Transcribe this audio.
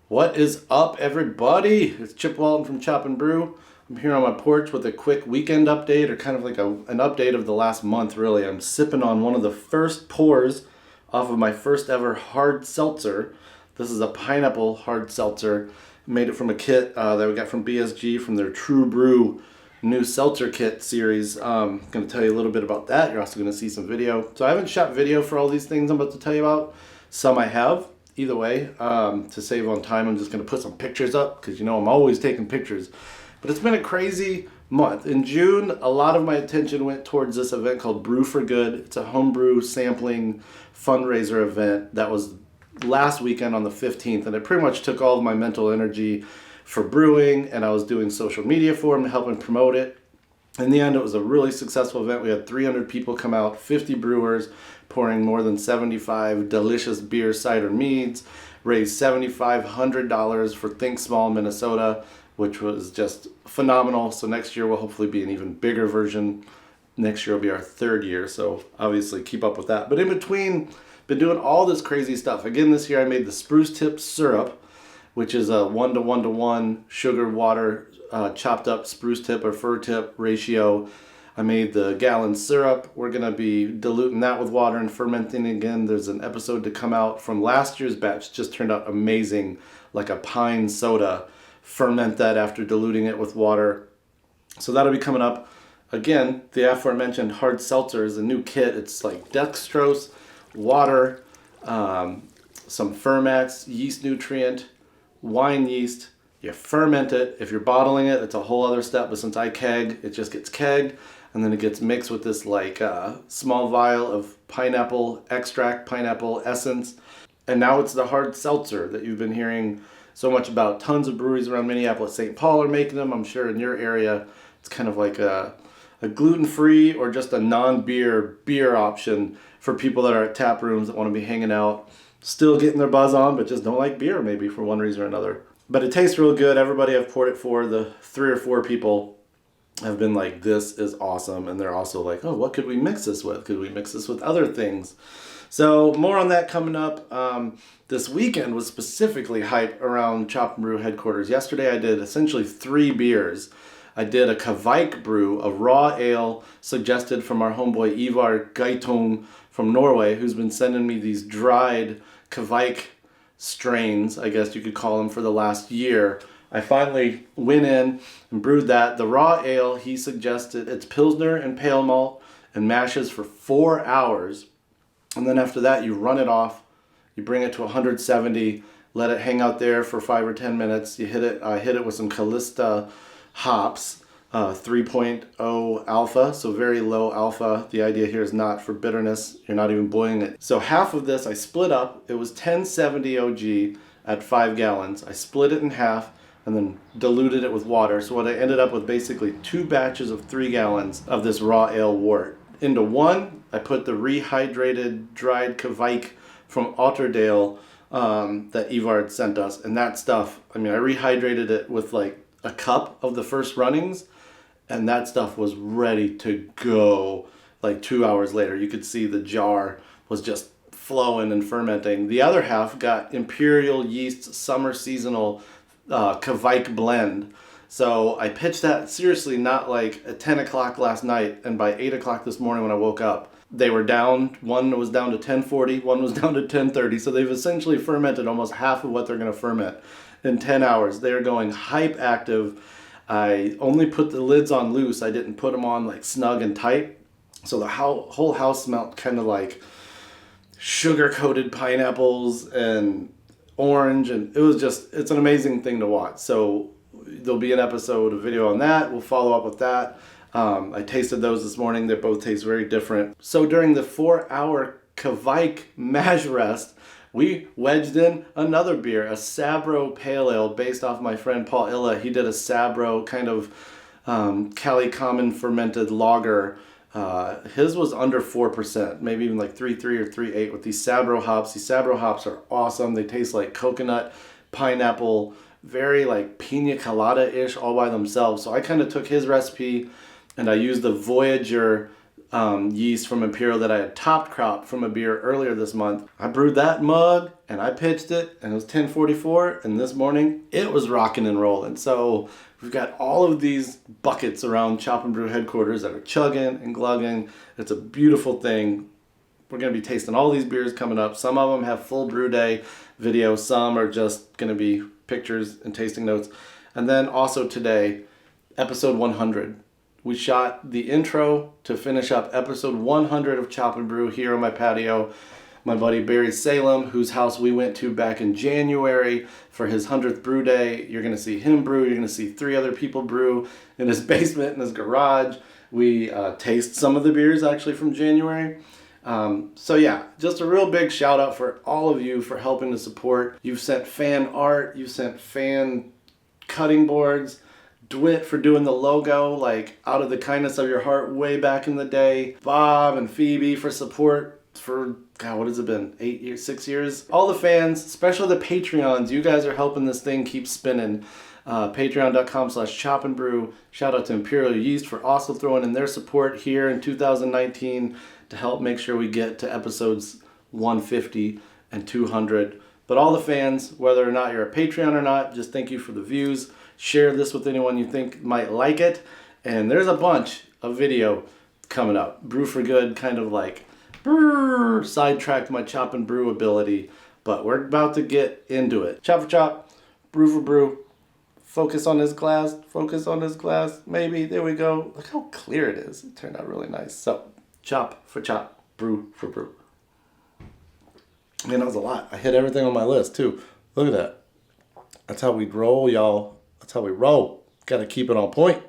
What is up, everybody? It's Chip Walton from Chop Brew. I'm here on my porch with a quick weekend update, or kind of like an update of the last month, really. I'm sipping on one of the first pours off of my first ever hard seltzer. This is a pineapple hard seltzer. Made it from a kit that we got from BSG from their True Brew new seltzer kit series. I'm going to tell you a little bit about that. You're also going to see some video. So I haven't shot video for all these things I'm about to tell you about. Some I have. Either way, to save on time, I'm just going to put some pictures up because, you know, I'm always taking pictures. But it's been a crazy month. In June, a lot of my attention went towards this event called Brew for Good. It's a homebrew sampling fundraiser event that was last weekend on the 15th, and it pretty much took all of my mental energy for brewing, and I was doing social media for them, helping promote it. In the end, it was a really successful event. We had 300 people come out, 50 brewers, pouring more than 75 delicious beer cider meads, raised $7,500 for Think Small Minnesota, which was just phenomenal. So next year will hopefully be an even bigger version. Next year will be our third year, so obviously keep up with that. But in between, been doing all this crazy stuff. Again, this year I made the spruce tip syrup, which is a 1:1:1 sugar water chopped up spruce tip or fir tip ratio. I made the gallon syrup. We're going to be diluting that with water and fermenting again. There's an episode to come out from last year's batch. Just turned out amazing, like a pine soda. Ferment that after diluting it with water. So that'll be coming up. Again, the aforementioned hard seltzer is a new kit. It's like dextrose, water, some Fermax, yeast nutrient, wine yeast. You ferment it. If you're bottling it, it's a whole other step. But since I keg, it just gets kegged. And then it gets mixed with this like small vial of pineapple extract, pineapple essence. And now it's the hard seltzer that you've been hearing so much about. Tons of breweries around Minneapolis, St. Paul are making them. I'm sure in your area, it's kind of like a gluten-free or just a non-beer beer option for people that are at tap rooms that want to be hanging out, still getting their buzz on, but just don't like beer maybe for one reason or another. But it tastes real good. Everybody I've poured it for, the 3 or 4 people have been like, this is awesome. And they're also like, oh, what could we mix this with? Could we mix this with other things? So more on that coming up. This weekend was specifically hype around Chop Brew headquarters. Yesterday I did essentially 3 beers. I did a kveik brew, a raw ale suggested from our homeboy Ivar Geitung from Norway, who's been sending me these dried kveik strains, I guess you could call them, for the last year. I finally went in and brewed that. The raw ale, he suggested, it's Pilsner and pale malt and mashes for 4 hours. And then after that, you run it off. You bring it to 170, let it hang out there for 5 or 10 minutes. You hit it. I hit it with some Calista hops, 3.0 alpha, so very low alpha. The idea here is not for bitterness. You're not even boiling it. So half of this I split up. It was 1070 OG at 5 gallons. I split it in half and then diluted it with water. So what I ended up with basically 2 batches of 3 gallons of this raw ale wort. Into one, I put the rehydrated dried kveik from Otterdale that Ivar had sent us. And that stuff, I mean, I rehydrated it with like a cup of the first runnings, and that stuff was ready to go like 2 hours later. You could see the jar was just flowing and fermenting. The other half got Imperial Yeast Summer Seasonal kveik blend. So I pitched that seriously not like at 10 o'clock last night, and by 8 o'clock this morning when I woke up, they were down. One was down to 1040, one was down to 1030. So they've essentially fermented almost half of what they're going to ferment in 10 hours. They're going hype active. I only put the lids on loose. I didn't put them on like snug and tight. So the whole house smelled kind of like sugar-coated pineapples and orange, and it's an amazing thing to watch. So there'll be an episode, a video on that. We'll follow up with that. I tasted those this morning. They both taste very different. So during the 4-hour kveik mash rest, we wedged in another beer, a Sabro Pale Ale, based off my friend Paul Illa. He did a Sabro kind of Cali Common fermented lager. His was under 4%, maybe even like 3.3 or 3.8 with these Sabro hops. These Sabro hops are awesome. They taste like coconut, pineapple, very like pina colada-ish all by themselves. So I kind of took his recipe and I used the Voyager yeast from Imperial that I had top crop from a beer earlier this month. I brewed that mug and I pitched it, and it was 10:44, and this morning it was rocking and rolling. So we've got all of these buckets around Chop and Brew headquarters that are chugging and glugging. It's a beautiful thing. We're going to be tasting all these beers coming up. Some of them have full brew day videos. Some are just going to be pictures and tasting notes. And then also today, episode 100. We shot the intro to finish up episode 100 of Chop and Brew here on my patio. My buddy Barry Salem, whose house we went to back in January for his 100th brew day. You're going to see him brew. You're going to see 3 other people brew in his basement, in his garage. We taste some of the beers actually from January. So yeah, just a real big shout out for all of you for helping to support. You've sent fan art. You've sent fan cutting boards. DeWitt for doing the logo, like out of the kindness of your heart way back in the day. Bob and Phoebe for support for, God, what has it been? 8 years, 6 years? All the fans, especially the Patreons, you guys are helping this thing keep spinning. Patreon.com/chopandbrew. Shout out to Imperial Yeast for also throwing in their support here in 2019 to help make sure we get to episodes 150 and 200. But all the fans, whether or not you're a Patreon or not, just thank you for the views. Share this with anyone you think might like it. And there's a bunch of video coming up. Brew for Good kind of like sidetracked my Chop and Brew ability. But we're about to get into it. Chop for Chop, Brew for Brew. Focus on this glass. Focus on this glass. Maybe. There we go. Look how clear it is. It turned out really nice. So, Chop for Chop, Brew for Brew. Man, that was a lot. I hit everything on my list, too. Look at that. That's how we roll, y'all. That's how we roll. Got to keep it on point.